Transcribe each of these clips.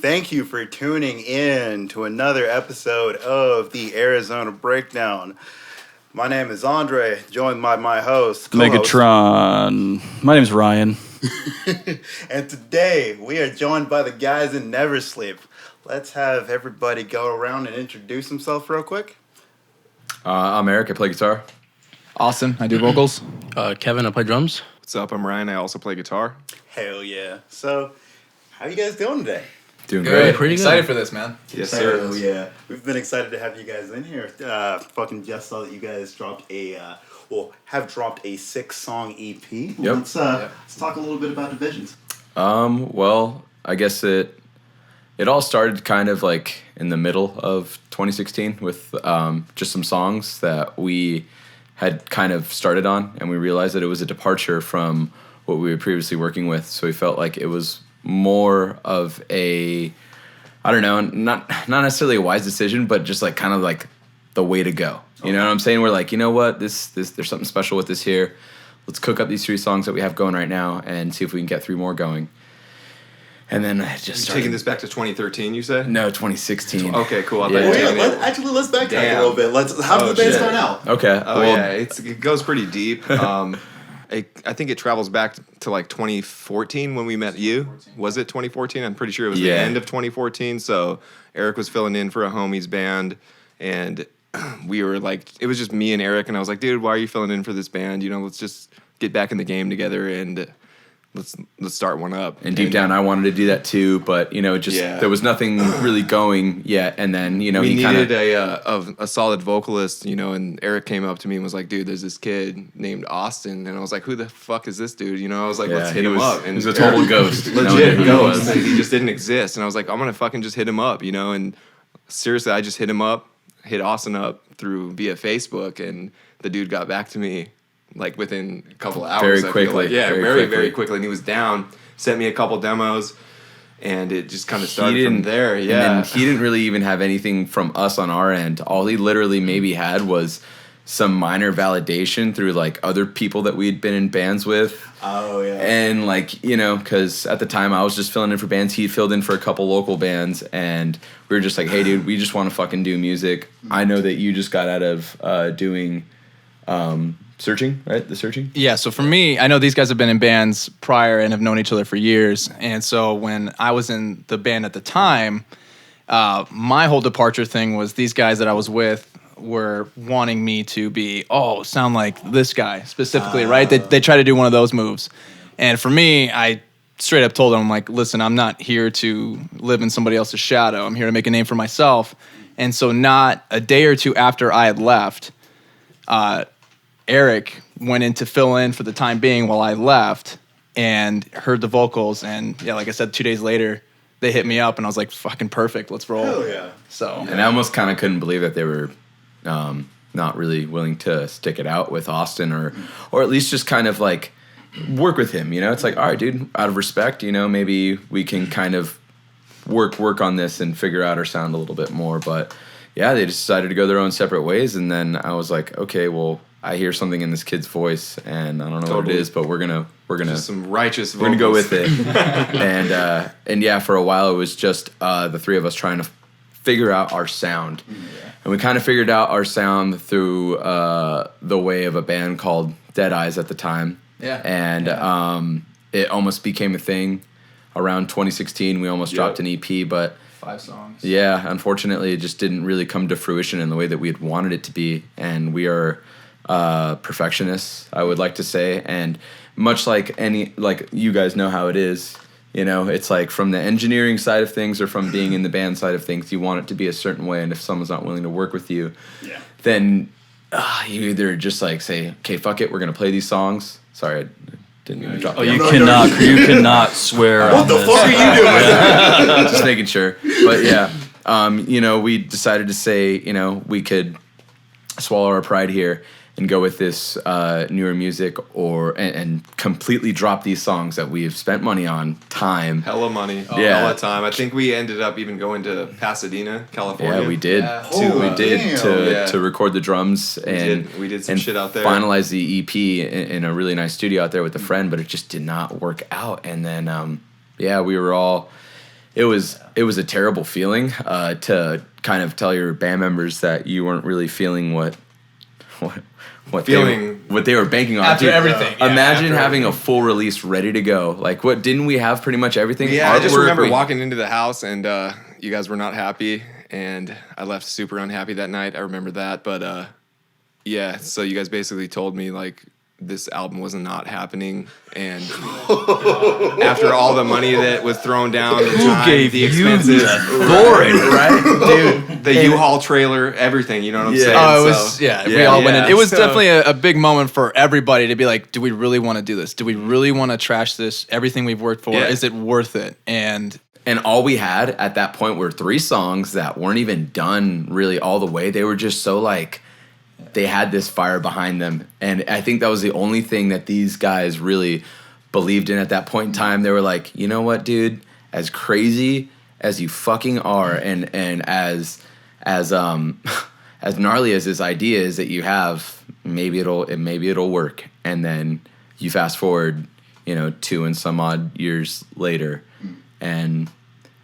Thank you for tuning in to another episode of the Arizona Breakdown. My name is Andre, joined by my host, co-host. Megatron. My name's Ryan. And today we are joined by the guys in NeverSleep. Let's have everybody go around and introduce themselves real quick. I'm Eric. I play guitar. Austin, I do vocals. Kevin, I play drums. What's up? I'm Ryan. I also play guitar. Hell yeah. So, how you guys doing today? Doing Good. great. Pretty Excited good. for this, man. Yes, sir. Hell yeah. We've been excited to have you guys in here. Fucking just saw that you guys dropped have dropped a 6-song EP. Yep. Let's talk a little bit about Divisions. Well, I guess it all started kind of like in the middle of 2016 with just some songs that we had kind of started on, and we realized that it was a departure from what we were previously working with. So we felt like it was more of a, I don't know, not necessarily a wise decision, but just like kind of like the way to go. You know what I'm saying? We're like, you know what, this there's something special with this here. Let's cook up these 3 songs that we have going right now and see if we can get 3 more going. And then I just started. Taking this back to 2013, you say? No, 2016. Okay, cool. Yeah. Let's backtrack a little bit. How did the band start out? Okay. Oh, yeah. It goes pretty deep. I think it travels back to like 2014 when we met you. Was it 2014? I'm pretty sure it was the end of 2014. So Eric was filling in for a homie's band, and we were like, it was just me and Eric, and I was like, dude, why are you filling in for this band? You know, let's just get back in the game together and let's start one up. And deep down, I wanted to do that too, but there was nothing really going yet. And then we needed a solid vocalist, and Eric came up to me and was like, dude, there's this kid named Austin, and I was like, who the fuck is this dude? I was like, let's hit him up. And he was a total ghost, legit ghost. He just didn't exist, and I was like, I'm gonna fucking just hit him up, and seriously, I just hit Austin up via Facebook, and the dude got back to me like within a couple of hours. Very quickly. Very quickly. And he was down, sent me a couple demos, and it just kind of started from there. Yeah. And then he didn't really even have anything from us on our end. All he literally maybe had was some minor validation through like other people that we'd been in bands with. Oh, yeah. And because at the time I was just filling in for bands. He filled in for a couple local bands, and we were just like, hey, dude, we just want to fucking do music. I know that you just got out of doing Searching, right? The Searching? Yeah, so for me, I know these guys have been in bands prior and have known each other for years. And so when I was in the band at the time, my whole departure thing was these guys that I was with were wanting me to be, sound like this guy specifically, right? They try to do one of those moves. And for me, I straight up told them, I'm like, listen, I'm not here to live in somebody else's shadow. I'm here to make a name for myself. And so not a day or two after I had left, Eric went in to fill in for the time being while I left and heard the vocals. And yeah, like I said, 2 days later, they hit me up and I was like, fucking perfect, let's roll. Hell yeah. So, and I almost kind of couldn't believe that they were not really willing to stick it out with Austin or at least just kind of like work with him. It's like, all right, dude, out of respect, maybe we can kind of work on this and figure out our sound a little bit more. But yeah, they decided to go their own separate ways. And then I was like, okay, well, I hear something in this kid's voice, and I don't know what it is, but we're gonna just some righteous. We're gonna go with it. and yeah, for a while it was just the 3 of us trying to figure out our sound, and we kind of figured out our sound through the way of a band called Dead Eyes at the time. Yeah, and it almost became a thing around 2016. We almost dropped an EP, but 5 songs. Yeah, unfortunately, it just didn't really come to fruition in the way that we had wanted it to be, and we are perfectionists, I would like to say, and much like you guys know how it is, it's like from the engineering side of things or from being in the band side of things, you want it to be a certain way, and if someone's not willing to work with you, then you either just like say, okay, fuck it, we're gonna play these songs. Sorry, I didn't even drop. You cannot swear. What the fuck are you doing? Just making sure. But yeah, we decided to say, we could swallow our pride here and go with this newer music and completely drop these songs that we've spent money on, time. Hella money. Hella time. I think we ended up even going to Pasadena, California. Yeah, we did. To record the drums. We did some shit out there. Finalize the EP in a really nice studio out there with a friend, but it just did not work out. And then, we were all it was a terrible feeling to kind of tell your band members that you weren't really feeling what they were banking on. After everything. Imagine having a full release ready to go. Like, what, didn't we have pretty much everything? Yeah, I just remember walking into the house and you guys were not happy, and I left super unhappy that night. I remember that, but yeah, so you guys basically told me like this album was not happening, and after all the money that was thrown down, the time, the expenses, right, dude? The U-Haul trailer, everything. You know what I'm saying? Oh, it was we all went in. It was definitely a big moment for everybody to be like, do we really want to do this? Do we really want to trash this? Everything we've worked for, is it worth it? And all we had at that point were 3 songs that weren't even done really all the way. They were just so like, they had this fire behind them. And I think that was the only thing that these guys really believed in at that point in time. They were like, you know what, dude? As crazy as you fucking are, and as gnarly as this idea is that you have, maybe it'll work. And then you fast forward, 2 and some odd years later, and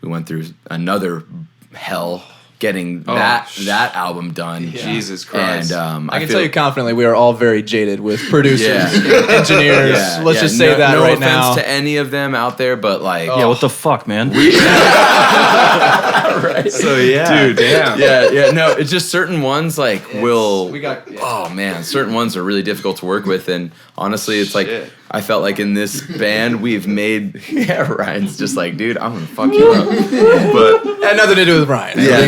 we went through another hell getting that album done. Yeah. Jesus Christ. And I can tell you confidently, we are all very jaded with producers, engineers. Yeah, Let's just say that right now. No offense to any of them out there, but like, yeah, what the fuck, man? Right. So dude, damn. Yeah. No, it's just certain ones like oh man, certain ones are really difficult to work with, and honestly, it's like I felt like in this band we've made. Yeah, Ryan's just like, dude, I'm gonna fuck you up, but had nothing to do with Ryan. Yeah,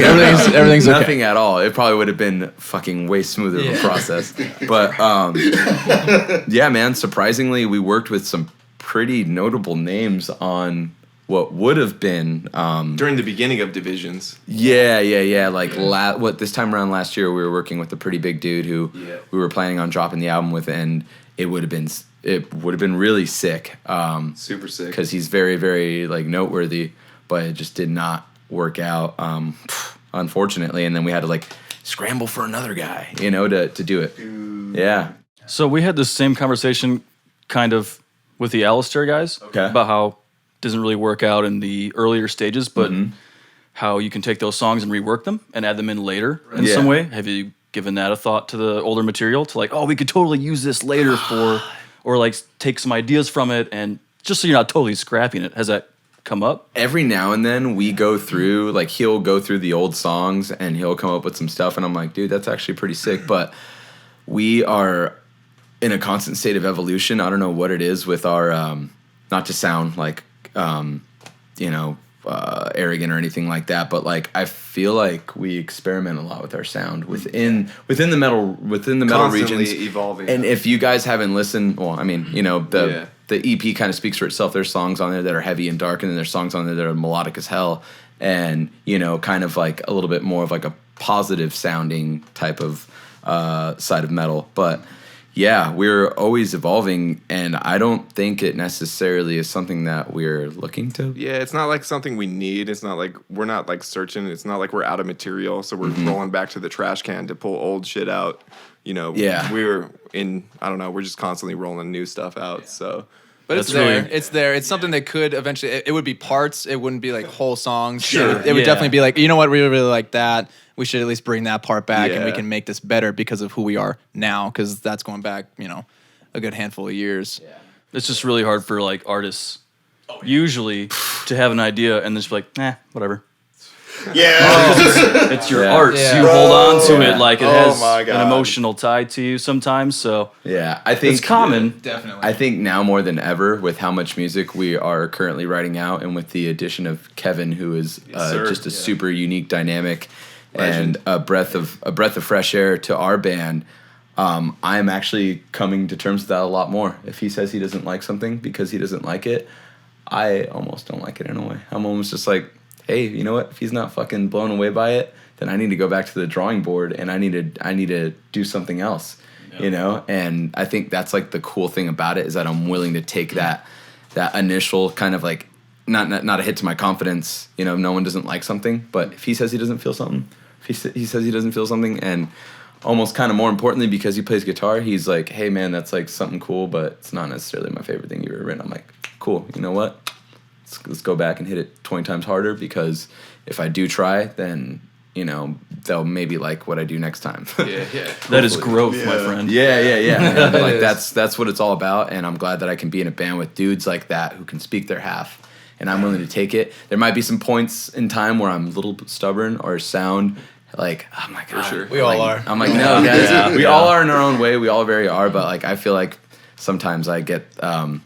everything's okay. Nothing at all. It probably would have been fucking way smoother of a process. But yeah, man, surprisingly, we worked with some pretty notable names on what would have been during the beginning of Divisions. Yeah. Like this time around last year, we were working with a pretty big dude who we were planning on dropping the album with, and it would have been really sick. Super sick. Because he's very, very like noteworthy, but it just did not work out, unfortunately. And then we had to like scramble for another guy, to do it. Yeah. So we had this same conversation kind of with the Alistair guys about how it doesn't really work out in the earlier stages, but how you can take those songs and rework them and add them in later in some way. Have you given that a thought to the older material to like, oh, we could totally use this later or like take some ideas from it, and just so you're not totally scrapping it? Has that come up? Every now and then we go through, like he'll go through the old songs and he'll come up with some stuff, and I'm like, dude, that's actually pretty sick. But we are in a constant state of evolution. I don't know what it is with our, not to sound like, arrogant or anything like that, but like I feel like we experiment a lot with our sound within the metal constantly regions, evolving. And if you guys haven't listened, well, I mean, the EP kind of speaks for itself. There's songs on there that are heavy and dark, and then there's songs on there that are melodic as hell, and kind of like a little bit more of like a positive sounding type of side of metal. But yeah, we're always evolving, and I don't think it necessarily is something that we're looking to. Yeah, it's not like something we need. It's not like we're not like searching. It's not like we're out of material, so we're rolling back to the trash can to pull old shit out. We're in, I don't know, we're just constantly rolling new stuff out. So, but it's there. It's there. It's something that could eventually, it would be parts. It wouldn't be like whole songs. Sure. It would definitely be like, you know what, we really like that. We should at least bring that part back, and we can make this better because of who we are now, because that's going back, a good handful of years. Yeah. It's just really hard for like artists usually to have an idea and just be like, whatever. Yeah. It's your art. So you hold on to it like it has my God. an emotional tie to you sometimes. So yeah, I think it's common. Definitely. I think now more than ever, with how much music we are currently writing out, and with the addition of Kevin, who is just a super unique dynamic legend. And a breath of fresh air to our band. I'm actually coming to terms with that a lot more. If he says he doesn't like something because he doesn't like it, I almost don't like it in a way. I'm almost just like, hey, you know what? If he's not fucking blown away by it, then I need to go back to the drawing board, and I need to do something else, And I think that's like the cool thing about it, is that I'm willing to take that initial kind of like not a hit to my confidence. No one doesn't like something, but if he says he doesn't feel something, he says he doesn't feel something, and almost kind of more importantly, because he plays guitar, he's like, hey man, that's like something cool, but it's not necessarily my favorite thing you've ever written. I'm like, cool. You know what? let's go back and hit it 20 times harder, because if I do try, then they'll maybe like what I do next time. That is growth, my friend. Yeah. Like that's what it's all about, and I'm glad that I can be in a band with dudes like that who can speak their half, and I'm willing to take it. There might be some points in time where I'm a little stubborn or sound like, oh my god, sure. We all are. I'm like, no, guys, we all are in our own way. We all very are, but like I feel like sometimes I get a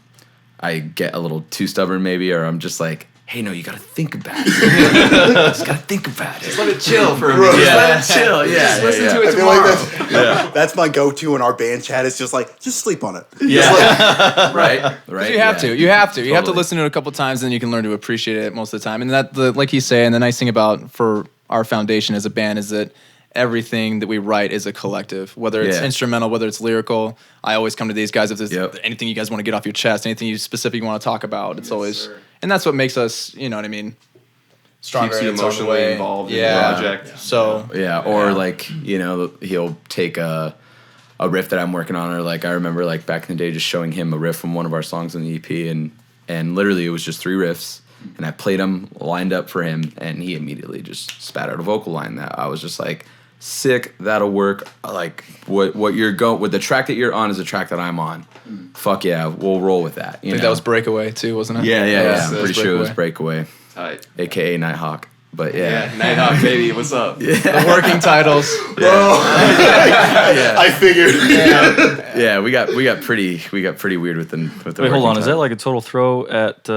little too stubborn maybe, or I'm just like, hey, no, you gotta think about it. Just gotta think about it. Just let it chill for a minute. Just let it chill. Yeah. Just listen to it I feel tomorrow. like that's my go-to in our band chat. It's just like, just sleep on it. Yeah. Right. You have to. You have to. You have to Totally. listen to it a couple times, and you can learn to appreciate it most of the time. And like he's saying, the nice thing about for our foundation as a band is that everything that we write is a collective, whether it's instrumental, whether it's lyrical. I always come to these guys if there's anything you guys want to get off your chest, anything you specifically want to talk about. It's always, and that's what makes us, you know what I mean, stronger. Keeps you in its own emotionally way. involved in the project. So or like, he'll take a riff that I'm working on, or like I remember like back in the day just showing him a riff from one of our songs on the EP, and literally it was just 3 riffs, and I played them lined up for him, and he immediately just spat out a vocal line that I was just like, sick, that'll work. Like what you're with the track that you're on is the track that I'm on. Fuck yeah, we'll roll with that. I think that was Breakaway too, wasn't it? Yeah. I'm pretty sure it was Breakaway, Tight. aka Nighthawk. But Nighthawk, baby, what's up? The working titles. I figured. Yeah, we got pretty weird with the. Wait, hold on. Is that like a total throw at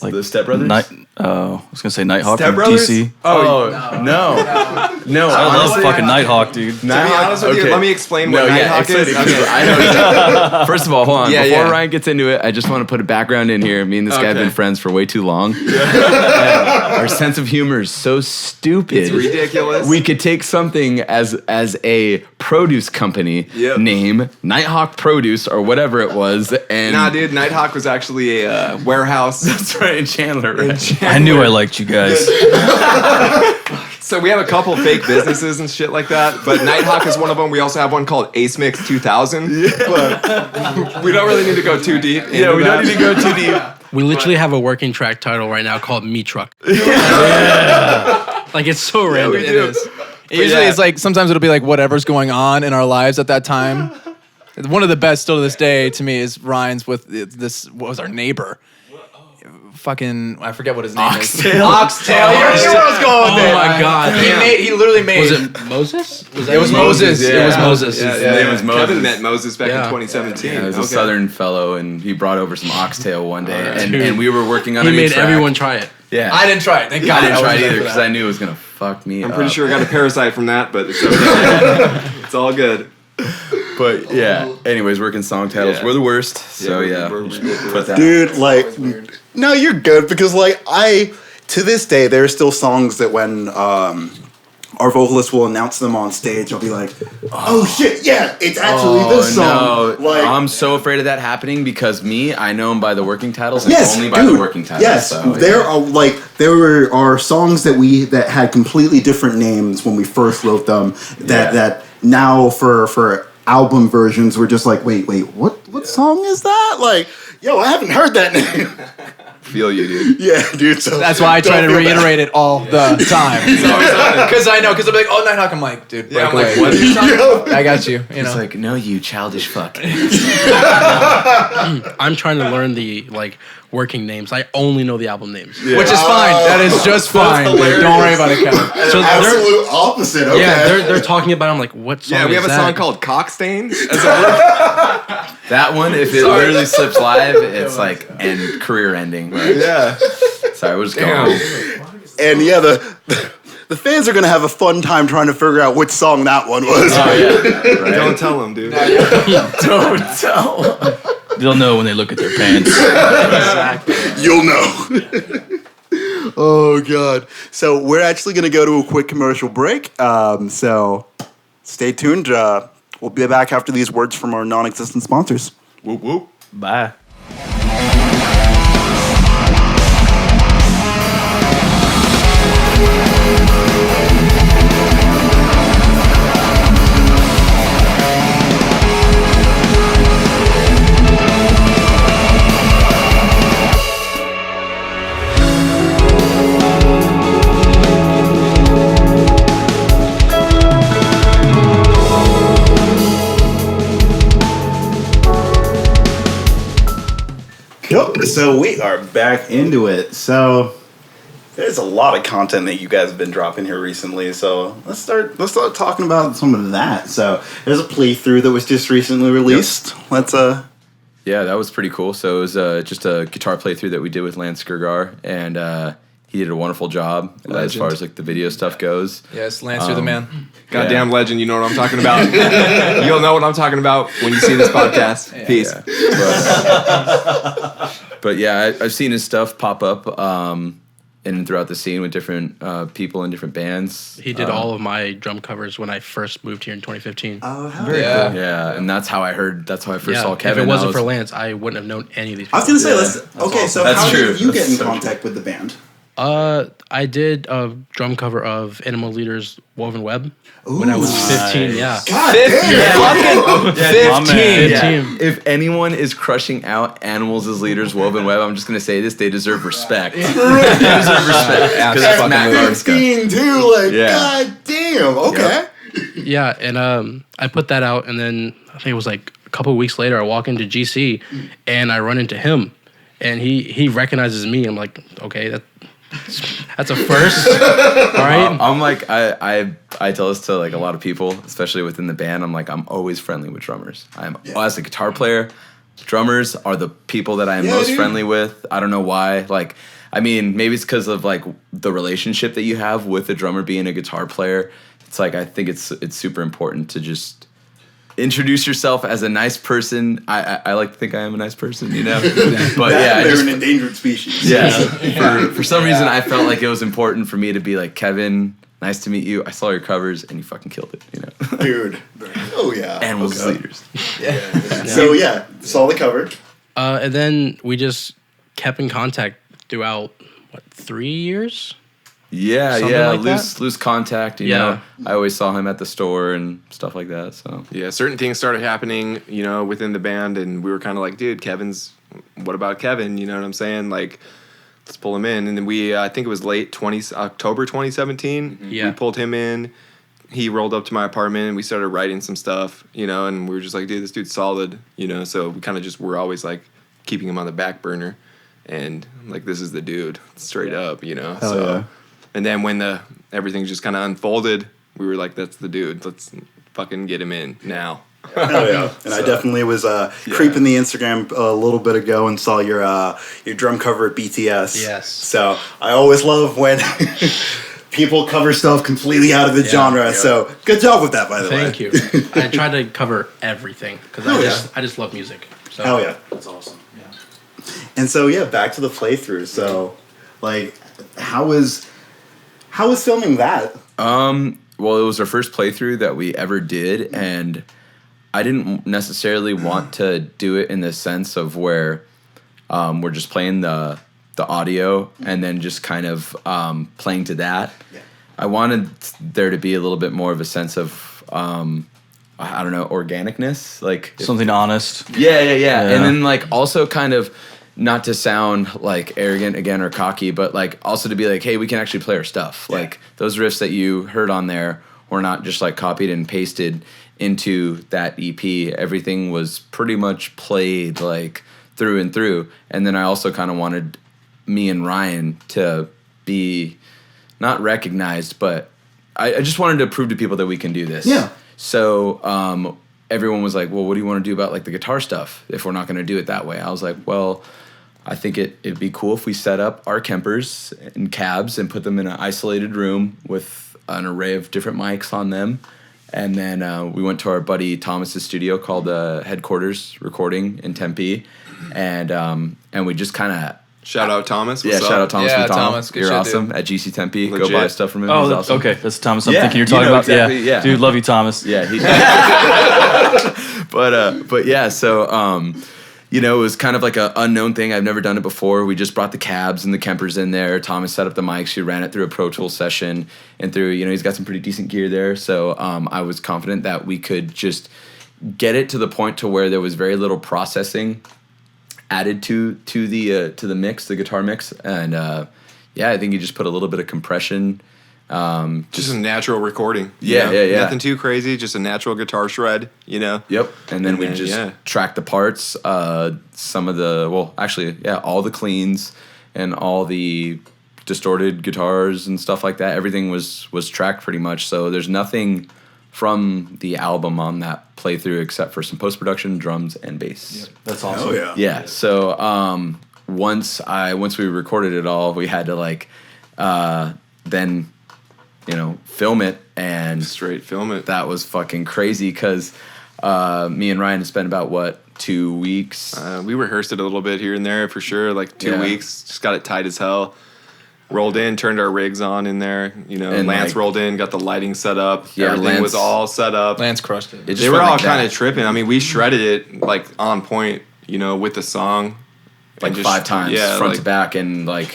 like the Step Brothers? I was gonna say Nighthawk Step from Brothers? DC. No. I love honestly, fucking Nighthawk, dude. To be honest with you, let me explain what Nighthawk is. Okay. I know. First of all, hold on. Yeah, Before yeah. Ryan gets into it, I just want to put a background in here. Me and this guy have been friends for way too long. Our sense of humor is so stupid. It's ridiculous. We could take something as a produce company name, Nighthawk Produce or whatever it was, and Nah, dude, Nighthawk was actually a warehouse. That's right, in Chandler. Right? I knew I liked you guys. So we have a couple fake businesses and shit like that, but Nighthawk is one of them. We also have one called Ace Mix 2000. But we don't really need to go too deep. We don't need to go too deep. We literally have a working track title right now called Me Truck. Like, it's so random. we do. It is. Usually it's like, sometimes it'll be like whatever's going on in our lives at that time. One of the best still to this day to me is Ryan's with this, what was our neighbor? Fucking, I forget what his name is. Oxtail. You knew where I was going with it. Oh my God. He literally made. Was it Moses? It was Moses. Yeah. It was Moses. His name was Moses. Kevin met Moses back in Yeah. 2017. He was a southern fellow, and he brought over some oxtail one day, and we were working on He a new made track. everyone try it. Yeah, I didn't try it. Thank God. I didn't try it wasn't either there for because that. I knew it was gonna fuck me I'm up. pretty sure I got a parasite from that, but it's okay. It's all good. But yeah, anyways, working song titles. Yeah. We're the worst. So we're put that. Dude, like, no, you're good because, like, to this day, there are still songs that when our vocalist will announce them on stage, I'll be like, oh shit, yeah, it's actually this song. No, Like, I'm so afraid of that happening because I know them by the working titles and yes, only by dude, the working titles. yes, so, there are songs that had completely different names when we first wrote them that now for album versions we're just like, wait, what song is that? Like, yo, I haven't heard that name. Feel you, dude. Yeah, dude. So That's why I try to don't feel reiterate it all the time. Because I know, because I'll be like, oh, Nighthawk. I'm like, dude, Yeah, I'm Breakaway. like, what are you talking about? I got you. You It's know. like, no, you childish fuck. I'm trying to learn the, like, working names. I only know the album names. Which is fine. That is just fine. Dude. Don't worry about it, Kevin. So they're, Absolute opposite. Okay. yeah, they're talking about it. I'm like, what song Yeah, we is have a that? song called Cockstain. That one, if it literally slips live, it's like career ending. Like, Yeah. sorry, we'll just go Damn. on. And yeah, the fans are gonna have a fun time trying to figure out which song that one was. Oh yeah, right? Don't tell them, dude. Don't tell. They'll know when they look at their pants. You'll know. Oh god. So we're actually gonna go to a quick commercial break. So stay tuned. We'll be back after these words from our non-existent sponsors. Whoop whoop. Bye. Cool. So we are back into it. So there's a lot of content that you guys have been dropping here recently. So let's start talking about some of that. So there's a playthrough that was just recently released. Yep. Let's Yeah, that was pretty cool. So it was just a guitar playthrough that we did with Lance Gergar, and he did a wonderful job as far as like the video stuff goes. Yes, Lance, you're the man. Goddamn legend, you know what I'm talking about. You'll know what I'm talking about when you see this podcast. Yeah, Peace. Yeah. But yeah, I've seen his stuff pop up in and throughout the scene with different people in different bands. He did all of my drum covers when I first moved here in 2015. Oh, Very cool. Yeah, and that's how I first saw Kevin. If it wasn't for Lance, I wouldn't have known any of these people. I was going to say, so That's how true. did you get in That's so contact with the band? I did a drum cover of Animal Leader's Woven Web when I was 15. Nice. Yeah. God damn. 15. Yeah. If anyone is crushing out animals as leaders, Woven Web, I'm just gonna say this: they deserve respect. They deserve respect because that's Matt Garska. 15 too, like, Yeah. God damn. Okay. Yeah, and I put that out, and then I think it was like a couple of weeks later, I walk into GC, and I run into him, and he recognizes me. I'm like, okay, that's a first. All right. I'm like, I tell this to like a lot of people, especially within the band. I'm like, I'm always friendly with drummers. As a guitar player, drummers are the people that I am most friendly with. I don't know why. Like, I mean, maybe it's because of like the relationship that you have with the drummer being a guitar player. It's like, I think it's super important to just introduce yourself as a nice person. I like to think I am a nice person, you know? But yeah, they're an endangered species. Yeah. For some reason, I felt like it was important for me to be like, Kevin, nice to meet you. I saw your covers and you fucking killed it, you know? Dude. Oh, yeah. Animals as leaders. So, yeah, saw the cover. And then we just kept in contact throughout, 3 years? Yeah, Something yeah. like that? Lose contact, you know? I always saw him at the store and stuff like that, so. Yeah, certain things started happening, within the band, and we were kind of like, dude, what about Kevin? You know what I'm saying? Like, let's pull him in. And then I think it was October 2017. Yeah. We pulled him in. He rolled up to my apartment, and we started writing some stuff, and we were just like, dude, this dude's solid, so we kind of just were always like keeping him on the back burner. And like, this is the dude, straight up, Hell so. Yeah. And then when everything just kind of unfolded, we were like, that's the dude. Let's fucking get him in now. Hell yeah. And I definitely was creeping the Instagram a little bit ago and saw your drum cover at BTS. Yes. So I always love when people cover stuff completely out of the genre. Yeah. So good job with that, by the way. Thank you. I tried to cover everything because I just love music. So. Hell yeah. That's awesome. Yeah. And so, yeah, back to the playthrough. So, like, how was filming that? Well, it was our first playthrough that we ever did, and I didn't necessarily want to do it in the sense of where we're just playing the audio and then just kind of playing to that. Yeah. I wanted there to be a little bit more of a sense of I don't know, organicness, like something honest. Yeah. And then like also kind of not to sound like arrogant again or cocky, but like also to be like, hey, we can actually play our stuff. Yeah. Like those riffs that you heard on there were not just like copied and pasted into that EP. Everything was pretty much played like through and through. And then I also kind of wanted me and Ryan to be not recognized, but I just wanted to prove to people that we can do this. Yeah. So everyone was like, well, what do you want to do about like the guitar stuff if we're not going to do it that way? I was like, well, I think it'd be cool if we set up our Kempers and cabs and put them in an isolated room with an array of different mics on them. And then we went to our buddy Thomas's studio called Headquarters Recording in Tempe. And we just kind of... Shout out Thomas. Shout out Thomas. Yeah, Thomas. You're awesome. Dude. At GC Tempe. Legit. Go buy stuff from him. Oh, He's awesome. Okay. That's Thomas I'm thinking you're talking about. Exactly, yeah. Dude, love you, Thomas. Yeah. But yeah, so... it was kind of like an unknown thing. I've never done it before. We just brought the cabs and the Kempers in there. Thomas set up the mics. She ran it through a Pro Tools session and through, he's got some pretty decent gear there. So I was confident that we could just get it to the point to where there was very little processing added to the mix, the guitar mix. And I think you just put a little bit of compression Just a natural recording. Yeah. Nothing too crazy, just a natural guitar shred, you know? Yep. And then we just track the parts, all the cleans and all the distorted guitars and stuff like that. Everything was tracked pretty much. So there's nothing from the album on that playthrough except for some post-production, drums, and bass. Yep. That's awesome. Oh, Yeah. So once we recorded it all, we had to then film it and straight film it. That was fucking crazy because me and Ryan had spent about 2 weeks. We rehearsed it a little bit here and there for sure, like 2 weeks. Just got it tight as hell. Rolled in, turned our rigs on in there. And Lance rolled in, got the lighting set up. Yeah, everything was all set up. Lance crushed it. They were all kind of tripping. I mean, we shredded it like on point, with the song, like 5 times, front to back, and by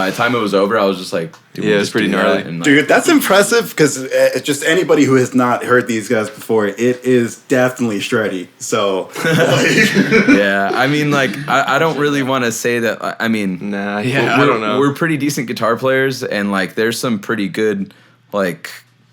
the time it was over, I was just like, dude, it was pretty gnarly. Dude, that's impressive because just anybody who has not heard these guys before, it is definitely shreddy. So, yeah, I mean, I don't really want to say that. I mean, I don't know. We're pretty decent guitar players, and there's some pretty good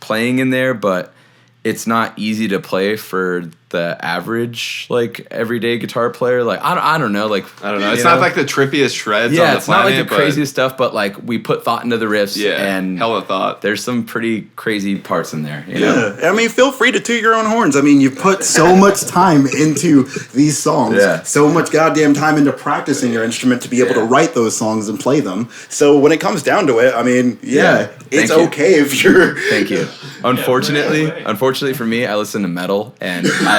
playing in there, but it's not easy to play for the average everyday guitar player. I don't know. I don't know. It's not like the trippiest shreds on the planet. It's not like the craziest stuff, but we put thought into the riffs. Yeah, and hella thought. There's some pretty crazy parts in there. You know? I mean, feel free to toot your own horns. I mean, you put so much time into these songs. Yeah. So much goddamn time into practicing your instrument to be able to write those songs and play them. So when it comes down to it, I mean, it's okay if you're. Thank you. Unfortunately for me, I listen to metal and I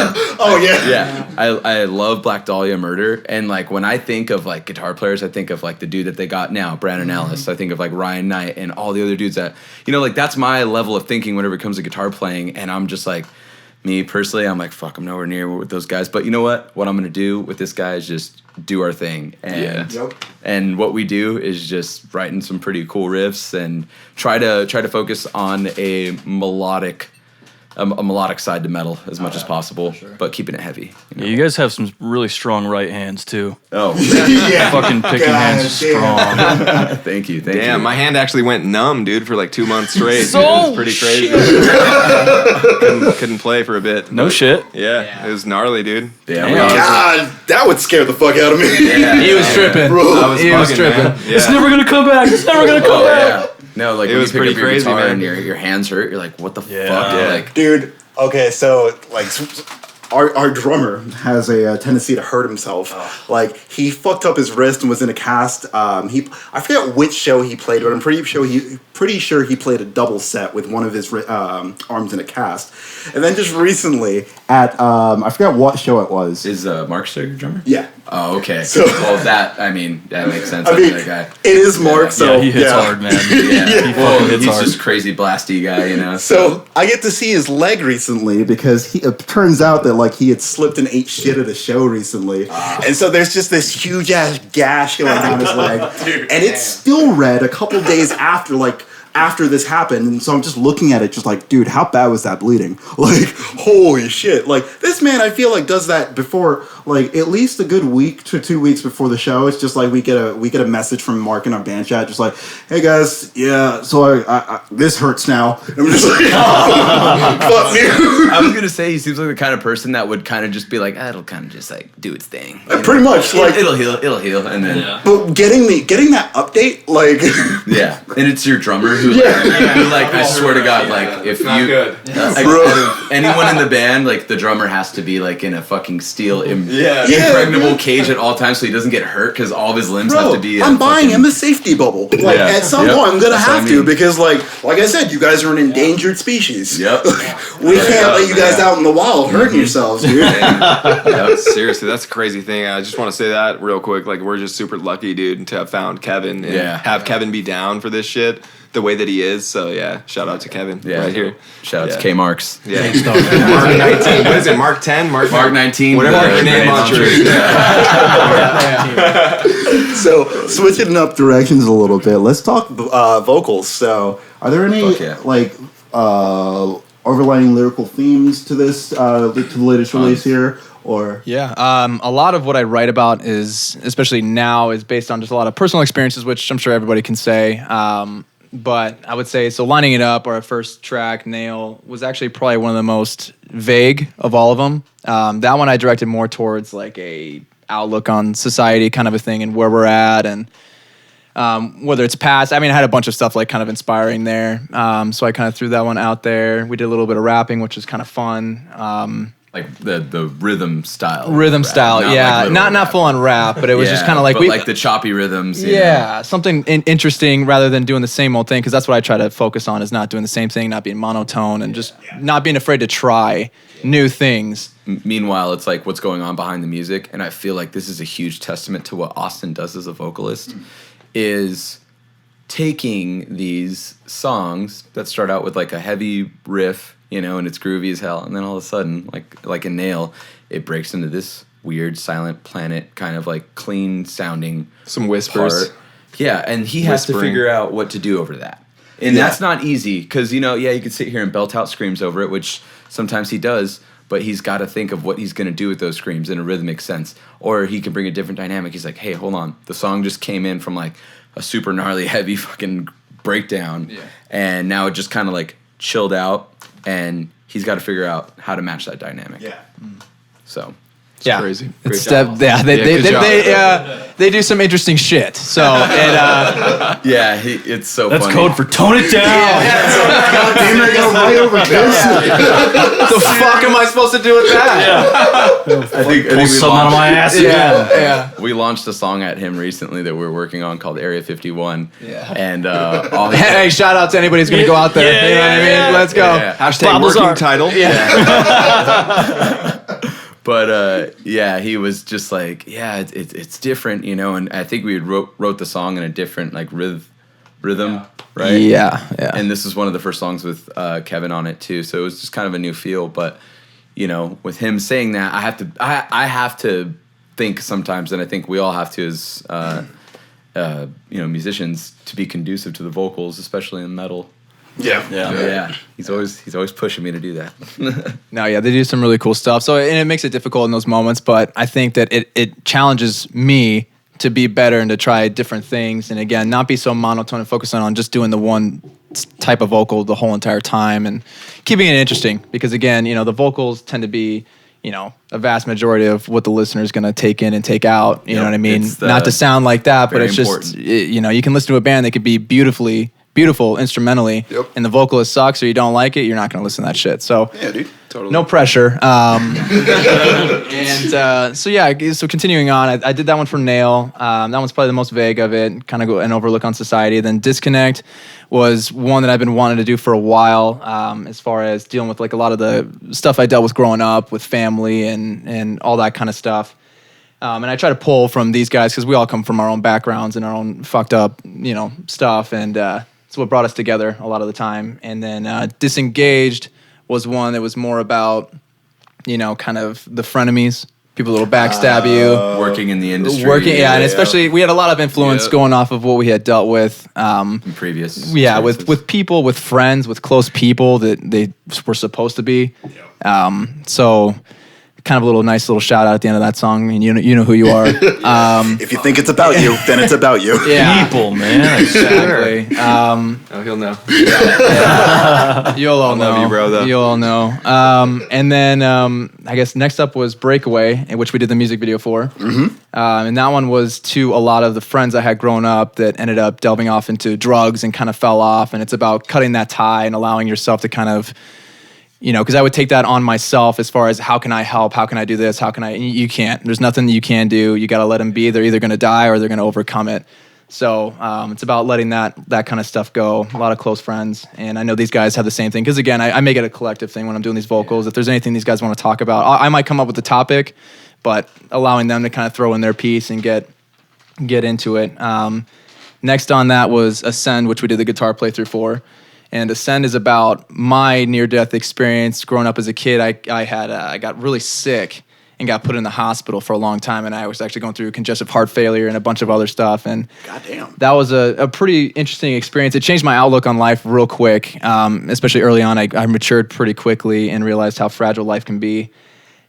love Black Dahlia Murder, and when I think of guitar players, I think of the dude that they got now, Brandon Ellis. I think of Ryan Knight and all the other dudes that that's my level of thinking whenever it comes to guitar playing, and I'm just me personally, I'm fuck, I'm nowhere near with those guys. But you know what? What I'm gonna do with this guy is just do our thing, and what we do is just writing some pretty cool riffs and try to focus on a melodic side to metal as much as possible, but keeping it heavy. You guys have some really strong right hands too. Oh, fucking picking hands is strong. Thank you. Damn, my hand actually went numb, dude, for 2 months straight. So it was pretty crazy. couldn't play for a bit. No shit. Yeah, it was gnarly, dude. Yeah, God, that would scare the fuck out of me. Yeah, he was tripping. Bro. He was tripping. Yeah. It's never gonna come back. It's never gonna come back. No, it was pretty crazy, man. And your hands hurt. You're what the fuck? Yeah. Dude, okay, so our drummer has a tendency to hurt himself. He fucked up his wrist and was in a cast. I forget which show he played, but I'm pretty sure he played a double set with one of his arms in a cast. And then just recently at I forgot what show it was. Is Mark still your drummer? Yeah. Oh, okay. So, that makes sense. That guy. It is Mark, so he hits hard, man. He's just crazy blasty guy, So I get to see his leg recently because it turns out that he had slipped and ate shit at a show recently, and so there's just this huge ass gash going down his leg, and it's still red a couple days after this happened, and so I'm just looking at it just dude, how bad was that bleeding? Holy shit. This man, I feel does that before, at least a good week to 2 weeks before the show. It's just we get a message from Mark in our band chat, just hey guys, so I this hurts now. And I'm just fuck you. I was gonna say he seems like the kind of person that would kind of just be it'll kind of just do its thing. Pretty much, it'll heal, and then. But getting that update, yeah, and it's your drummer who, I swear to God, if anyone in the band, the drummer has to be in a fucking steel impregnable cage at all times so he doesn't get hurt because all of his limbs have to be. I'm buying him a safety bubble. At some point, I'm gonna have to because, like I said, you guys are an endangered species. Yep. We can't let you guys out in the wild hurting yourselves, dude. Seriously, that's a crazy thing. I just want to say that real quick. We're just super lucky, dude, to have found Kevin and have Kevin be down for this shit the way that he is. So shout out to Kevin right here. Shout out to K Marks. Yeah. Mark 19. What is it? Mark 10? Mark 19. Whatever your name on So switching up directions a little bit, let's talk vocals. So are there any overlying lyrical themes to this to the latest release here? Or a lot of what I write about is, especially now, is based on just a lot of personal experiences, which I'm sure everybody can say. But I would say, so lining it up, our first track, Nail, was actually probably one of the most vague of all of them. That one I directed more towards like a outlook on society kind of a thing and where we're at and whether it's past. I mean, I had a bunch of stuff like kind of inspiring there. So I kind of threw that one out there. We did a little bit of rapping, which was kind of fun. Like the rhythm style. Rhythm style, not not rap. full on rap, but it was just kind of like but like the choppy rhythms. Something interesting rather than doing the same old thing, because that's what I try to focus on, is not doing the same thing, not being monotone, and just not being afraid to try new things. Meanwhile, it's like what's going on behind the music, and I feel like this is a huge testament to what Austin does as a vocalist, is taking these songs that start out with like a heavy riff, you know, and it's groovy as hell, and then all of a sudden, like a Nail, it breaks into this weird Silent Planet kind of like clean sounding some whispers. part. Yeah, and he has to figure out what to do over that. And that's not easy, because, you know, you could sit here and belt out screams over it, which sometimes he does, but he's got to think of what he's going to do with those screams in a rhythmic sense. Or he can bring a different dynamic. He's like, hey, hold on. The song just came in from like a super gnarly, heavy fucking breakdown, and now it just kind of like chilled out, and he's got to figure out how to match that dynamic. Yeah. So... Crazy. They do some interesting shit. So it's so That's funny. code for tone it down. God damn it, I gotta write over this. the fuck am I supposed to do with that? I think Pull we something out of my ass again. We launched a song at him recently that we're working on called Area 51. Yeah. And all Hey, shout out to anybody who's gonna go out there. You know what I mean? Let's go. Yeah. Hashtag working title. But he was just like, it's different, you know. And I think we wrote the song in a different like rhythm, right? Yeah. And this is one of the first songs with Kevin on it too, so it was just kind of a new feel. But you know, with him saying that, I have to think sometimes, and I think we all have to as musicians, to be conducive to the vocals, especially in metal. Yeah. He's always pushing me to do that. No, they do some really cool stuff. So, and it makes it difficult in those moments, but I think that it challenges me to be better and to try different things. And again, not be so monotone and focusing on just doing the one type of vocal the whole entire time, and keeping it interesting, because again, you know, the vocals tend to be, you know, a vast majority of what the listener is going to take in and take out. You know what I mean? Not to sound like that, but it's just, you know, you can listen to a band that could be beautiful instrumentally, and the vocalist sucks or you don't like it, you're not going to listen to that shit. So Yeah, dude. Totally. no pressure. So continuing on, I did that one for Nail. That one's probably the most vague of it, kind of an overlook on society. Then Disconnect was one that I've been wanting to do for a while, as far as dealing with like a lot of the stuff I dealt with growing up with family and all that kind of stuff. And I try to pull from these guys, because we all come from our own backgrounds and our own fucked up, you know, stuff, and it's what brought us together a lot of the time. And then Disengaged was one that was more about, you know, kind of the frenemies, people that will backstab you. Working in the industry. And especially we had a lot of influence going off of what we had dealt with. In previous with people, with friends, with close people that they were supposed to be. So kind of a nice little shout out at the end of that song. I mean, you know who you are. If you think it's about you, then it's about you. People, man. Exactly. He'll know. You'll all know. Love you, bro, though. You'll all know. And then I guess next up was Breakaway, in which we did the music video for. Mm-hmm. And that one was to a lot of the friends I had grown up that ended up delving off into drugs and kind of fell off. And it's about cutting that tie and allowing yourself to kind of, you know, because I would take that on myself as far as how can I help? How can I do this? You can't. There's nothing that you can do. You got to let them be. They're either going to die or they're going to overcome it. So it's about letting that kind of stuff go. A lot of close friends. And I know these guys have the same thing. Because again, I make it a collective thing when I'm doing these vocals. If there's anything these guys want to talk about, I might come up with the topic, but allowing them to kind of throw in their piece and get into it. Next on that was Ascend, which we did the guitar playthrough for. And Ascend is about my near-death experience. Growing up as a kid, I got really sick and got put in the hospital for a long time, and I was actually going through congestive heart failure and a bunch of other stuff. And Goddamn. that was a pretty interesting experience. It changed my outlook on life real quick, especially early on. I matured pretty quickly and realized how fragile life can be.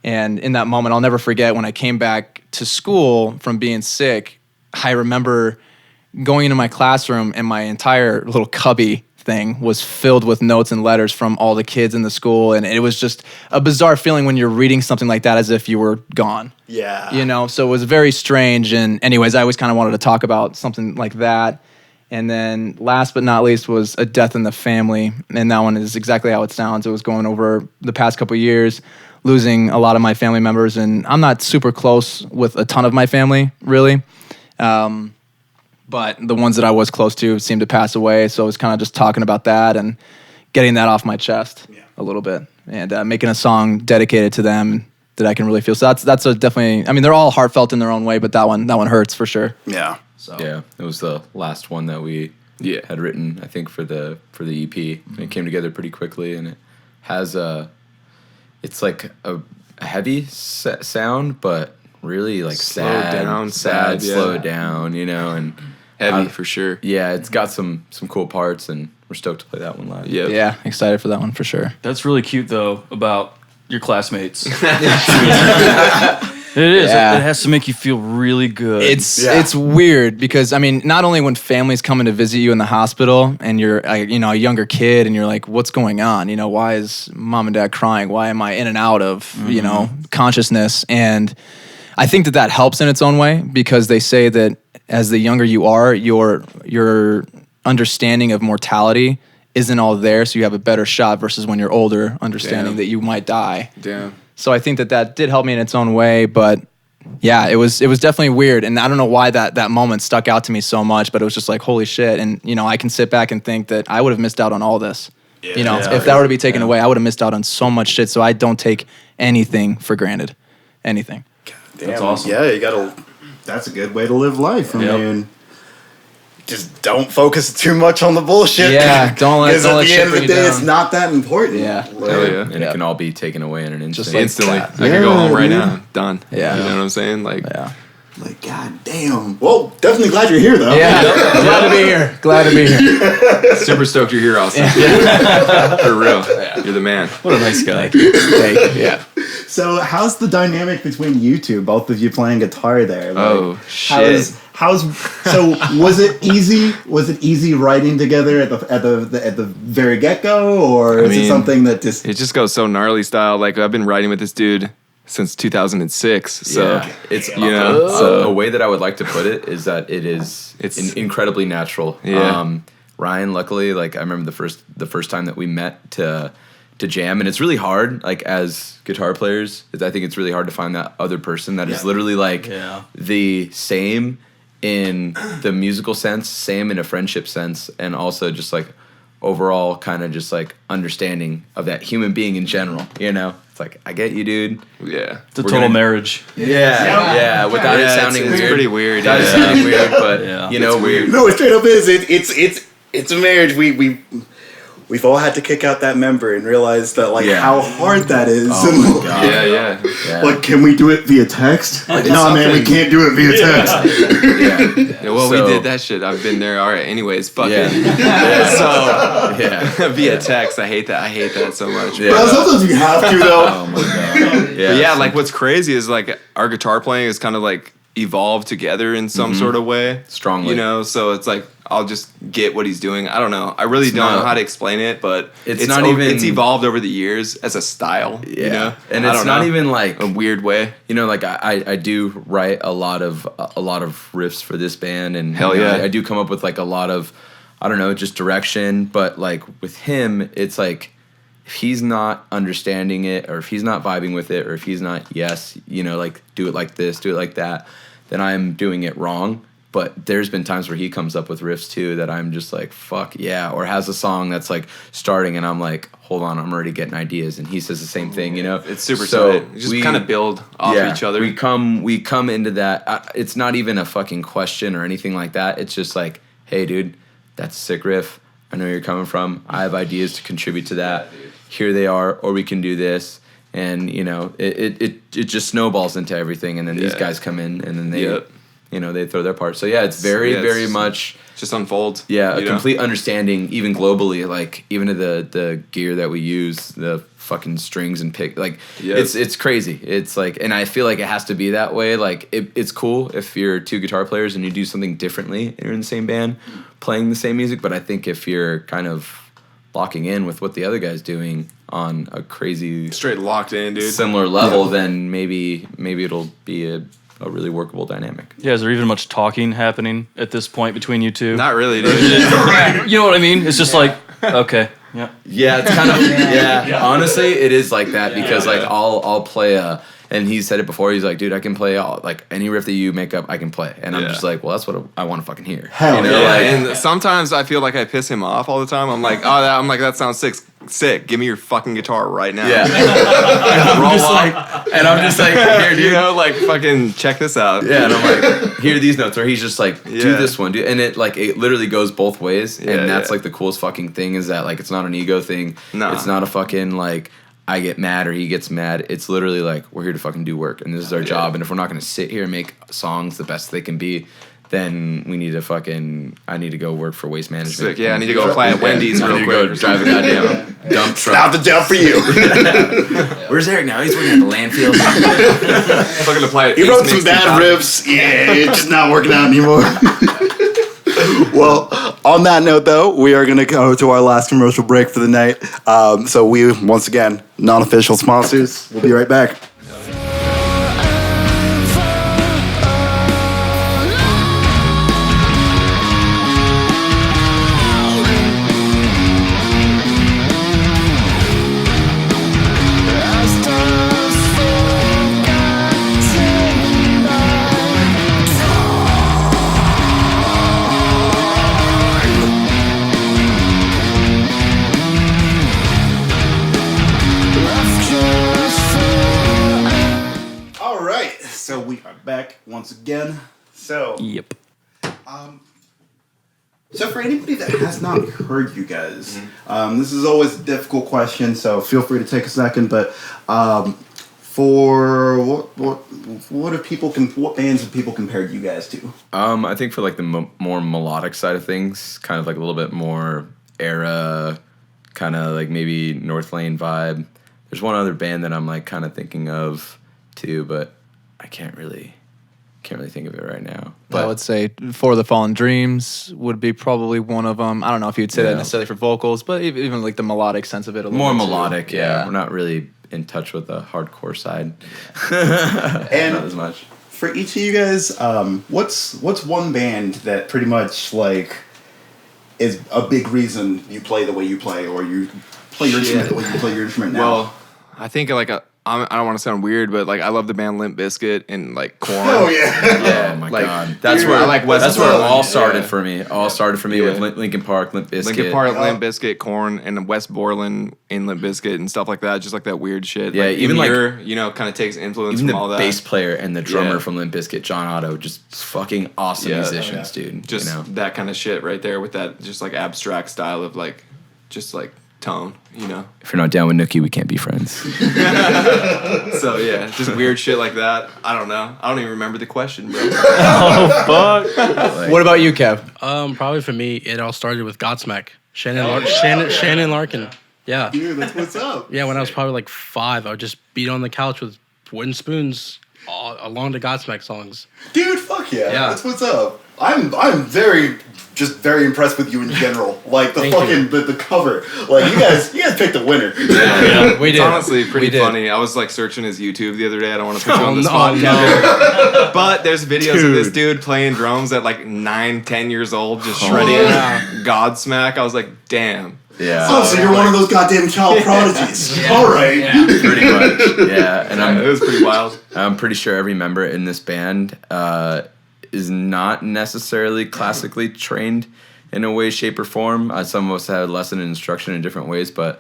And in that moment, I'll never forget when I came back to school from being sick, I remember going into my classroom and my entire little cubby thing was filled with notes and letters from all the kids in the school, and it was just a bizarre feeling when you're reading something like that as if you were gone. Yeah. You know, so it was very strange. And anyways, I always kind of wanted to talk about something like that. And then last but not least was A Death in the Family, and that one is exactly how it sounds. It was going over the past couple of years, losing a lot of my family members, and I'm not super close with a ton of my family, really. But the ones that I was close to seemed to pass away, so I was kind of just talking about that and getting that off my chest a little bit, and making a song dedicated to them that I can really feel. So that's a definitely. I mean, they're all heartfelt in their own way, but that one hurts for sure. Yeah. So Yeah, it was the last one that we had written, I think, for the EP. And it came together pretty quickly, and it has it's like a heavy sound, but really like sad, slow down, you know, and Heavy for sure. yeah, it's got some cool parts, and we're stoked to play that one live. Yep. yeah, excited for that one for sure. That's really cute though about your classmates. It is. Yeah. It has to make you feel really good. It's weird because I mean, not only when families coming to visit you in the hospital and you're a younger kid and you're like, what's going on? You know, why is mom and dad crying? Why am I in and out of consciousness? And I think that helps in its own way because they say that as the younger you are, your understanding of mortality isn't all there, so you have a better shot versus when you're older, understanding that you might die. Damn. So I think that did help me in its own way, but yeah, it was definitely weird, and I don't know why that moment stuck out to me so much, but it was just like, holy shit, and I can sit back and think that I would have missed out on all this. If that were to be taken away, I would have missed out on so much shit, so I don't take anything for granted. Anything. That's awesome. Yeah, that's a good way to live life. I Yep. mean, just don't focus too much on the bullshit. Yeah, don't let Because at the shit end of bring the you day, down. it's not that important. Yeah. Like, Hell yeah. And it can all be taken away in an instant. Just like Instantly. that. I could go home right dude. now. Done. Yeah. You know what I'm saying? Like, Yeah. Like, god damn. Well, definitely glad you're here, though. Yeah. Glad to be here. Glad to be here. super stoked you're here, Austin. For real. You're the man. What a nice guy. Yeah. So, how's the dynamic between you two? Both of you playing guitar there. Like, Oh, shit. So was it easy? Was it easy writing together at the very get go, or is it something that just It just goes so gnarly style. Like, I've been writing with this dude since 2006. So, Yeah, it's so a way that I would like to put it is that it's incredibly natural. Yeah. Ryan, luckily, like I remember the first time that we met to jam, and it's really hard. Like as guitar players, I think it's really hard to find that other person that is literally like the same in the musical sense, same in a friendship sense, and also just like overall kind of just like understanding of that human being in general. You know, it's like I get you, dude. yeah. It's a total marriage. Yeah. Without it sounding it's weird. pretty weird. Without it Yeah. sounding weird, but Yeah. you know, weird. No, it straight up is. It's a marriage. We've all had to kick out that member and realize that how hard that is. Oh my God. Yeah. Like, can we do it via text? Like, it's no, man, we something- can't do it via text. Yeah, well, So- we did that shit. I've been there. All right. Anyways, fuck Yeah. it. So, Yeah. via text, I hate that so much. Yeah. Well, sometimes you have to, though. Oh my God. But yeah, like what's crazy is like our guitar playing is kind of like evolved together in some sort of way. Strongly. You know, so it's like I'll just get what he's doing. I don't know. I really don't know how to explain it, but it's not even- it's evolved over the years as a style. Yeah. You know? And I it's don't not know. even like a weird way. you know, like I do write a lot of riffs for this band, and Hell you know, yeah. I do come up with like a lot of, I don't know, just direction. But like with him, it's like if he's not understanding it, or if he's not vibing with it, or if he's not like do it like this, do it like that, then I'm doing it wrong. But there's been times where he comes up with riffs too that I'm just like, fuck yeah, or has a song that's like starting and I'm like, hold on, I'm already getting ideas, and he says the same thing, you know. It's super So tight. You just kind of build off each other. We come into that. It's not even a fucking question or anything like that. It's just like, hey, dude, that's a sick riff. I know where you're coming from. I have ideas to contribute to that. Here they are, or we can do this. And you know, it just snowballs into everything. And then these guys come in, and then they throw their part. So yeah, it's very much just unfolds. Yeah, a complete understanding, even globally, like even of the gear that we use, the fucking strings and pick, like it's crazy. It's like, and I feel like it has to be that way. Like it's cool if you're two guitar players and you do something differently and you're in the same band playing the same music, but I think if you're kind of locking in with what the other guy's doing on a crazy straight locked in, dude, similar level, then maybe it'll be a really workable dynamic. Yeah, is there even much talking happening at this point between you two? Not really, dude. You know what I mean? It's just like, okay, yeah. Yeah, it's kind of, honestly, it is like that because like I'll play and he said it before, he's like, dude, I can play like any riff that you make up, I can play. And I'm just like, well, that's what I want to fucking hear. Hell and sometimes I feel like I piss him off all the time. I'm like, that sounds sick. Give me your fucking guitar right now. Yeah. and I'm just like, here, dude. Like fucking check this out. Yeah, and I'm like, here are these notes. Or he's just like, do this one, dude. And it literally goes both ways. And that's like the coolest fucking thing is that like it's not an ego thing. No. It's not a fucking like I get mad or he gets mad. It's literally like we're here to fucking do work and this is our job. And if we're not gonna sit here and make songs the best they can be, then we need to I need to go work for Waste Management. Sick. Yeah, I need to go apply at Wendy's real quick. Go drive a goddamn dump truck. Not the job for you. Where's Eric now? He's working at the landfill. Fucking apply at He wrote some bad riffs. Yeah, it's just not working out anymore. Well, on that note, though, we are going to go to our last commercial break for the night. So we, once again, non-official sponsors. We'll be right back. So we are back once again. So yep. So for anybody that has not heard you guys, this is always a difficult question. So feel free to take a second. But for what bands have people compared you guys to? I think for like the more melodic side of things, kind of like a little bit more era, kind of like maybe North Lane vibe. There's one other band that I'm like kind of thinking of too, but I can't really think of it right now. But I would say For the Fallen Dreams would be probably one of them. I don't know if you'd say that necessarily for vocals, but even like the melodic sense of it a little more bit melodic. Yeah, we're not really in touch with the hardcore side, and not as much. For each of you guys, what's one band that pretty much like is a big reason you play the way you play, or you play your instrument the way you play your instrument now? Well, I think like I don't want to sound weird, but like I love the band Limp Bizkit and like Korn. Oh yeah, yeah, my god, that's where I like. That's where it all started for me. All started for me with Linkin Park, Limp Bizkit, Limp Bizkit, Korn, and Wes Borland in Limp Bizkit and stuff like that. Just like that weird shit. Yeah, like, even like kind of takes influence even from all that. The bass player and the drummer from Limp Bizkit, John Hado, just fucking awesome musicians, dude. Just that kind of shit right there with that just like abstract style of like just like tone, If you're not down with Nookie, we can't be friends. So yeah, just weird shit like that. I don't know. I don't even remember the question, bro. Oh fuck. What about you, Kev? Probably for me, it all started with Godsmack. Shannon Larkin. Yeah. Dude, that's what's up. Yeah, when I was probably like 5, I would just beat on the couch with wooden spoons along the Godsmack songs. Dude, fuck yeah. That's what's up. I'm very impressed with you in general. Like the the cover. Like you guys picked a winner. Yeah, we did. It's honestly pretty funny. I was like searching his YouTube the other day. I don't want to put you on the spot, but there's videos of this dude playing drums at like 9-10 years old, just shredding Godsmack. I was like, damn. Yeah. Oh, so you're one of those goddamn child prodigies. All right. Yeah, pretty much. Yeah, and it was pretty wild. I'm pretty sure every member in this band is not necessarily classically trained in a way, shape, or form. Some of us had lesson and instruction in different ways, but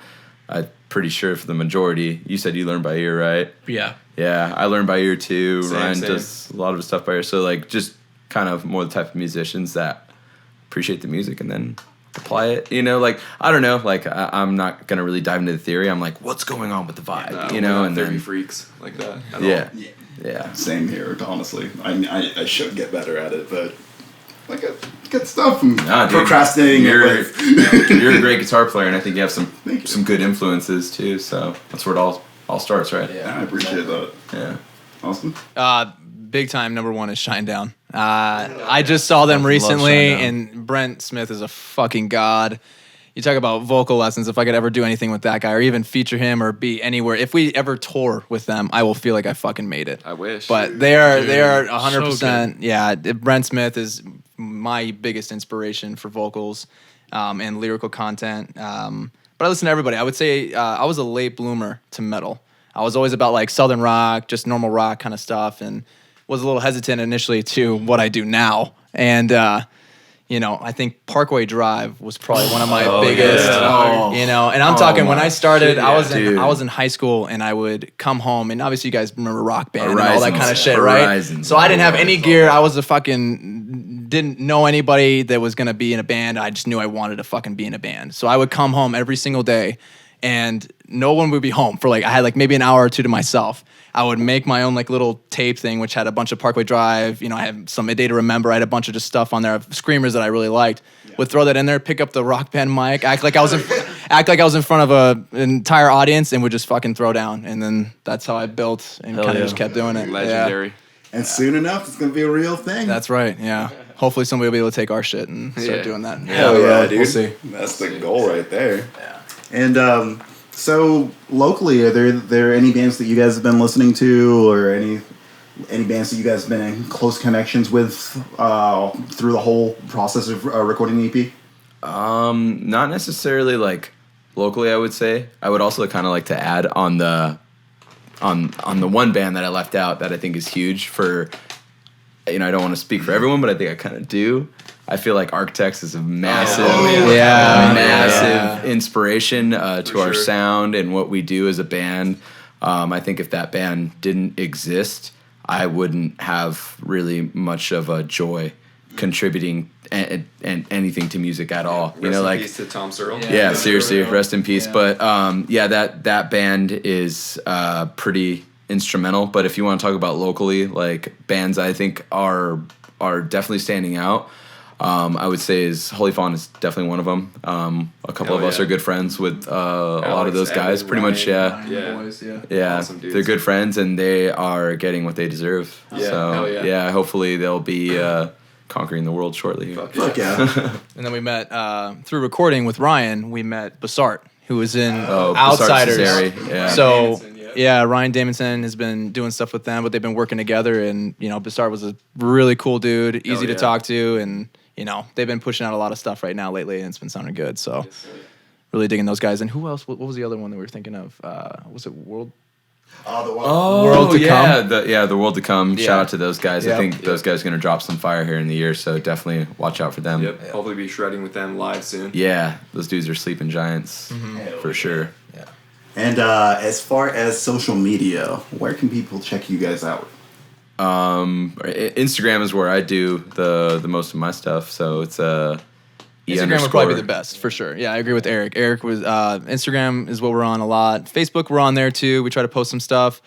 I'm pretty sure for the majority, you said you learned by ear, right? Yeah. Yeah, I learned by ear too. Ryan same. does a lot of his stuff by ear. So like just kind of more the type of musicians that appreciate the music and then apply it. You know, like I don't know, like I'm not gonna really dive into the theory. I'm like, what's going on with the vibe? You know, and theory then freaks like that. yeah. Same here, honestly. I should get better at it, but like good stuff. I'm procrastinating. You're a great guitar player, and I think you have some good influences too. So that's where it all starts, right? Yeah, I appreciate that. Yeah. Awesome. Big time number one is Shinedown. I just saw them recently, and Brent Smith is a fucking god. You talk about vocal lessons. If I could ever do anything with that guy, or even feature him, or be anywhere, if we ever tour with them, I will feel like I fucking made it. I wish. But they are 100%. Yeah, Brent Smith is my biggest inspiration for vocals and lyrical content. But I listen to everybody. I would say I was a late bloomer to metal. I was always about like southern rock, just normal rock kind of stuff, and was a little hesitant initially to what I do now. And I think Parkway Drive was probably one of my biggest. Yeah. And I'm talking when I started, I was in high school, and I would come home, and obviously you guys remember Rock Band and all that kind of shit, right? So I didn't have any gear. I was didn't know anybody that was gonna be in a band. I just knew I wanted to fucking be in a band. So I would come home every single day, and no one would be home for I had maybe an hour or two to myself. I would make my own little tape thing, which had a bunch of Parkway Drive. I had some A Day to Remember. I had a bunch of just stuff on there of screamers that I really liked. Yeah. Would throw that in there, pick up the Rock Band mic, act like I was in front of an entire audience, and would just fucking throw down. And then that's how I built and kind of just kept doing it. Legendary. Yeah. And soon enough, it's gonna be a real thing. That's right. Yeah. Hopefully somebody will be able to take our shit and start doing that. Hell yeah, dude. We'll see. That's the goal right there. Yeah. And so locally, are there any bands that you guys have been listening to, or any bands that you guys have been in close connections with through the whole process of recording the EP? Not necessarily locally. I would say I would also kind of like to add on the one band that I left out that I think is huge for. I don't want to speak for everyone, but I think I kind of do. I feel like Architects is a massive, inspiration to our sound and what we do as a band. I think if that band didn't exist, I wouldn't have really much of a joy contributing and anything to music at all. Rest in peace to Tom Searle. Yeah, seriously, rest in peace. Yeah. But that band is pretty instrumental. But if you want to talk about locally, bands I think are definitely standing out. I would say Holy Fawn is definitely one of them. A couple of us are good friends with a lot of those guys. Pretty much, Awesome dudes. They're good friends, and they are getting what they deserve. Hopefully they'll be conquering the world shortly. Fuck yeah. And then we met through recording with Ryan. We met Bassart, who was in Outsiders. So. Yeah, Ryan Damonson has been doing stuff with them, but they've been working together, and Bassart was a really cool dude, easy to talk to, and they've been pushing out a lot of stuff right now lately, and it's been sounding good. So, really digging those guys. And who else? What was the other one that we were thinking of? Was it World? World to Come. The World to Come. Yeah. Shout out to those guys. Yep. I think those guys are gonna drop some fire here in the year, so definitely watch out for them. Yep. Hopefully, be shredding with them live soon. Yeah, those dudes are sleeping giants for sure. Yeah. And as far as social media, where can people check you guys out? Instagram is where I do the most of my stuff. So it's Instagram would probably be the best for sure. Yeah, I agree with Eric. Eric was Instagram is what we're on a lot. Facebook, we're on there too. We try to post some stuff.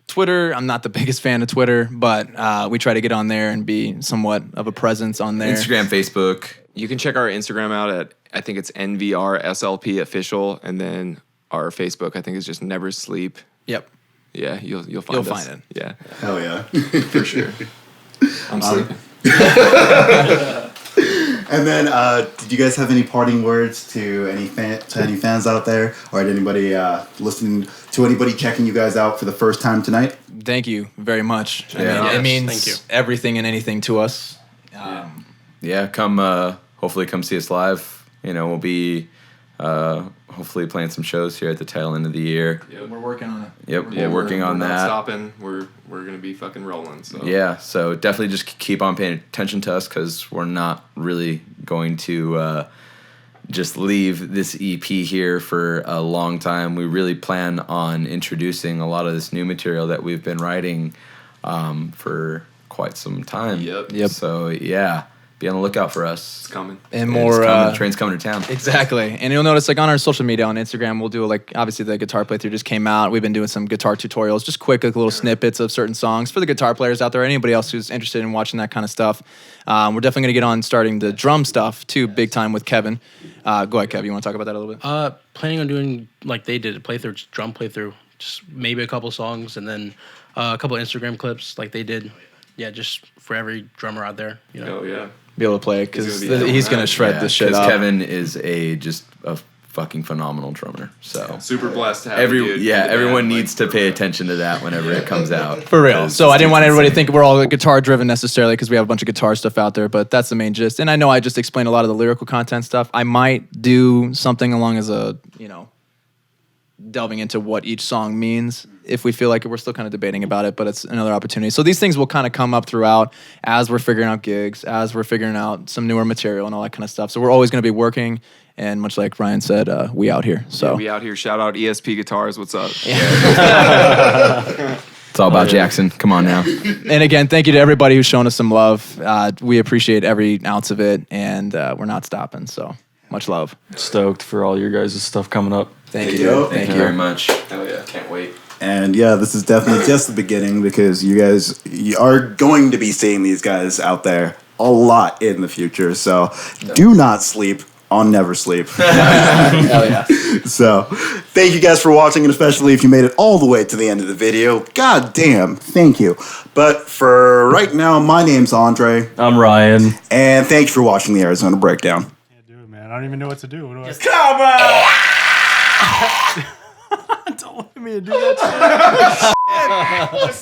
Twitter, I'm not the biggest fan of Twitter, but we try to get on there and be somewhat of a presence on there. Instagram, Facebook. You can check our Instagram out at, I think it's NVRSLP official, and then our Facebook, I think, is just NeverSleep. Yep. Yeah, you'll find it. Yeah. Hell yeah. For sure. I'm sleeping. And then, did you guys have any parting words to any fans out there, or did anybody listening to anybody checking you guys out for the first time tonight? Thank you very much. It means everything and anything to us. Come. Hopefully, come see us live. We'll be hopefully playing some shows here at the tail end of the year. Yep. We're working on it. Yep, we're working on that. We're not stopping. We're gonna be fucking rolling. So so definitely just keep on paying attention to us, because we're not really going to just leave this EP here for a long time. We really plan on introducing a lot of this new material that we've been writing for quite some time. Yep. So be on the lookout for us. It's coming. And more the train's coming to town. Exactly. And you'll notice like on our social media on Instagram, we'll do like obviously the guitar playthrough just came out. We've been doing some guitar tutorials, just quick like little snippets of certain songs for the guitar players out there. Anybody else who's interested in watching that kind of stuff. We're definitely gonna get on starting the drum stuff too, big time with Kevin. Go ahead, Kev. You want to talk about that a little bit? Planning on doing like they did, a playthrough, just drum playthrough, just maybe a couple songs and then a couple Instagram clips like they did. Yeah, just for every drummer out there, you know. Oh yeah. Be able to play because He's gonna be he's gonna shred this shit up. Kevin is just a fucking phenomenal drummer. So Super blessed to have you, dude, in the everyone band, needs to pay attention to that whenever it comes out. For real. So I didn't want everybody to think we're all guitar driven necessarily because we have a bunch of guitar stuff out there, but that's the main gist. And I know I just explained a lot of the lyrical content stuff. I might do something along as a, delving into what each song means if we feel like it. We're still kind of debating about it, but it's another opportunity. So these things will kind of come up throughout as we're figuring out gigs, as we're figuring out some newer material and all that kind of stuff. So we're always going to be working. And much like Ryan said, we out here. So yeah, we out here. Shout out ESP Guitars. What's up? It's all about Jackson. Come on now. And again, thank you to everybody who's shown us some love. We appreciate every ounce of it, and we're not stopping. So much love. Stoked for all your guys' stuff coming up. Thank you. Thank you very much. Hell yeah. Can't wait. And yeah, this is definitely just the beginning because you are going to be seeing these guys out there a lot in the future. So do not sleep on NeverSleep. Hell yeah. So thank you guys for watching, and especially if you made it all the way to the end of the video. God damn, thank you. But for right now, my name's Andre. I'm Ryan. And thanks for watching the Arizona Breakdown. Can't do it, man. I don't even know what to do. What do I? Come on! Don't let me do that shit.